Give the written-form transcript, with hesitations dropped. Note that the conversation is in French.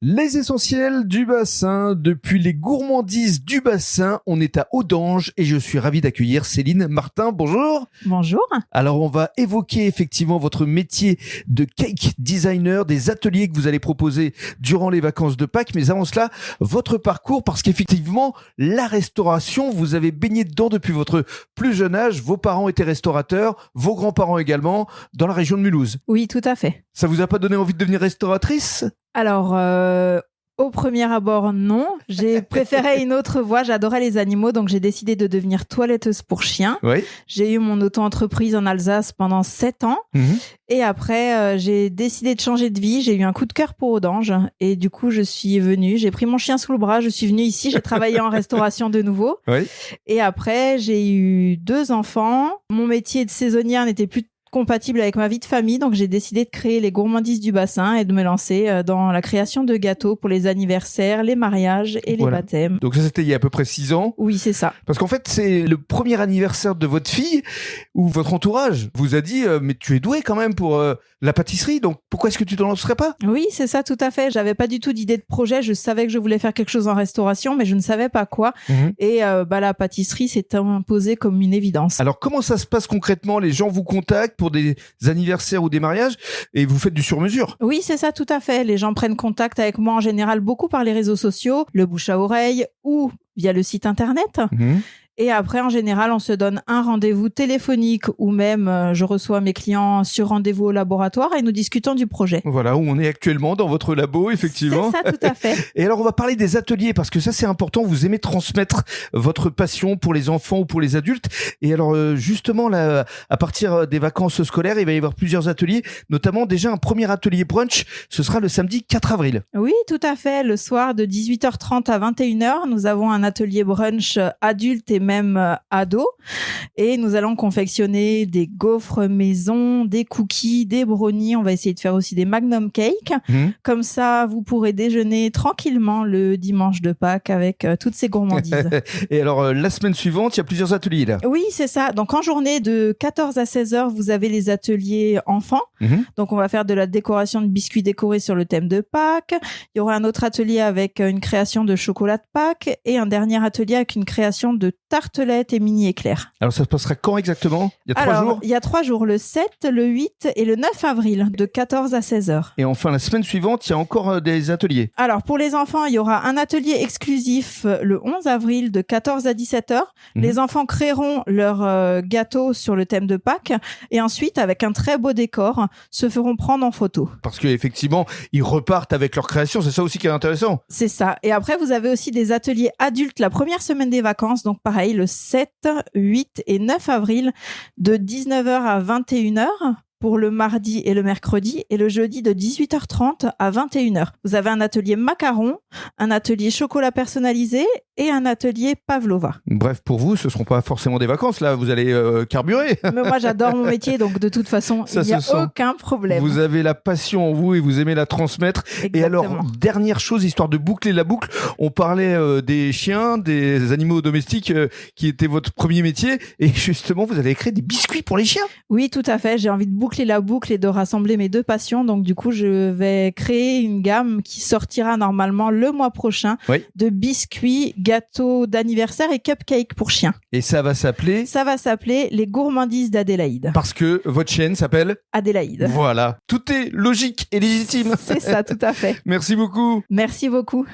Les essentiels du bassin, depuis les gourmandises du bassin, on est à Audange et je suis ravi d'accueillir Céline Martin. Bonjour. Bonjour. Alors on va évoquer effectivement votre métier de cake designer, des ateliers que vous allez proposer durant les vacances de Pâques. Mais avant cela, votre parcours, parce qu'effectivement, la restauration, vous avez baigné dedans depuis votre plus jeune âge. Vos parents étaient restaurateurs, vos grands-parents également, dans la région de Mulhouse. Oui, tout à fait. Ça vous a pas donné envie de devenir restauratrice ? Alors, au premier abord, non. J'ai préféré une autre voie. J'adorais les animaux, donc j'ai décidé de devenir toiletteuse pour chiens. Oui. J'ai eu mon auto-entreprise en Alsace pendant 7 ans. Et après, j'ai décidé de changer de vie. J'ai eu un coup de cœur pour Audange. Et du coup, je suis venue. J'ai pris mon chien sous le bras. Je suis venue ici. J'ai travaillé en restauration de nouveau. Oui. Et après, j'ai eu 2 enfants. Mon métier de saisonnière n'était plus compatible avec ma vie de famille, donc j'ai décidé de créer les gourmandises du bassin et de me lancer dans la création de gâteaux pour les anniversaires, les mariages et les baptêmes. Donc ça, c'était il y a à peu près 6 ans. Oui, c'est ça. Parce qu'en fait, c'est le premier anniversaire de votre fille où votre entourage vous a dit mais tu es doué quand même pour la pâtisserie, donc pourquoi est-ce que tu t'en lancerais pas ? Oui, c'est ça, tout à fait. J'avais pas du tout d'idée de projet. Je savais que je voulais faire quelque chose en restauration, mais je ne savais pas quoi. Et la pâtisserie s'est imposée comme une évidence. Alors comment ça se passe concrètement ? Les gens vous contactent pour des anniversaires ou des mariages et vous faites du sur-mesure ? Oui, c'est ça, tout à fait. Les gens prennent contact avec moi en général beaucoup par les réseaux sociaux, le bouche à oreille ou via le site internet. Et après, en général, on se donne un rendez-vous téléphonique ou même je reçois mes clients sur rendez-vous au laboratoire et nous discutons du projet. Voilà, où on est actuellement dans votre labo, effectivement. C'est ça, tout à fait. Et alors, on va parler des ateliers parce que ça, c'est important. Vous aimez transmettre votre passion pour les enfants ou pour les adultes. Et alors, justement, là, à partir des vacances scolaires, il va y avoir plusieurs ateliers, notamment déjà un premier atelier brunch. Ce sera le samedi 4 avril. Oui, tout à fait. Le soir de 18h30 à 21h, nous avons un atelier brunch adulte et même ado. Et nous allons confectionner des gaufres maison, des cookies, des brownies. On va essayer de faire aussi des magnum cakes. Comme ça, vous pourrez déjeuner tranquillement le dimanche de Pâques avec toutes ces gourmandises. Et alors, la semaine suivante, il y a plusieurs ateliers là. Oui, c'est ça. Donc, en journée de 14 à 16h, vous avez les ateliers enfants. Donc, on va faire de la décoration de biscuits décorés sur le thème de Pâques. Il y aura un autre atelier avec une création de chocolat de Pâques et un dernier atelier avec une création de tartelettes et mini éclairs. Alors, ça se passera quand exactement ? Il y a 3 jours ? Il y a 3 jours, le 7, le 8 et le 9 avril, de 14 à 16h. Et enfin, la semaine suivante, il y a encore des ateliers. Alors, pour les enfants, il y aura un atelier exclusif le 11 avril de 14 à 17h. Les enfants créeront leur gâteau sur le thème de Pâques et ensuite, avec un très beau décor, se feront prendre en photo. Parce qu'effectivement, ils repartent avec leur création. C'est ça aussi qui est intéressant. C'est ça. Et après, vous avez aussi des ateliers adultes la première semaine des vacances. Donc, pareil, le 7, 8 et 9 avril de 19h à 21h. Pour le mardi et le mercredi, et le jeudi de 18h30 à 21h. Vous avez un atelier macaron, un atelier chocolat personnalisé et un atelier pavlova. Bref, pour vous, ce ne seront pas forcément des vacances, là, vous allez carburer. Mais moi, j'adore mon métier, donc de toute façon, il n'y a aucun problème. Vous avez la passion en vous et vous aimez la transmettre. Exactement. Et alors, dernière chose, histoire de boucler la boucle, on parlait des chiens, des animaux domestiques qui étaient votre premier métier, et justement, vous avez créé des biscuits pour les chiens. Oui, tout à fait, j'ai envie de boucler la boucle et de rassembler mes 2 passions. Donc du coup, je vais créer une gamme qui sortira normalement le mois prochain de biscuits, gâteaux d'anniversaire et cupcakes pour chiens. Et ça va s'appeler ? Ça va s'appeler les gourmandises d'Adélaïde. Parce que votre chienne s'appelle ? Adélaïde. Voilà, tout est logique et légitime. C'est ça, tout à fait. Merci beaucoup. Merci beaucoup.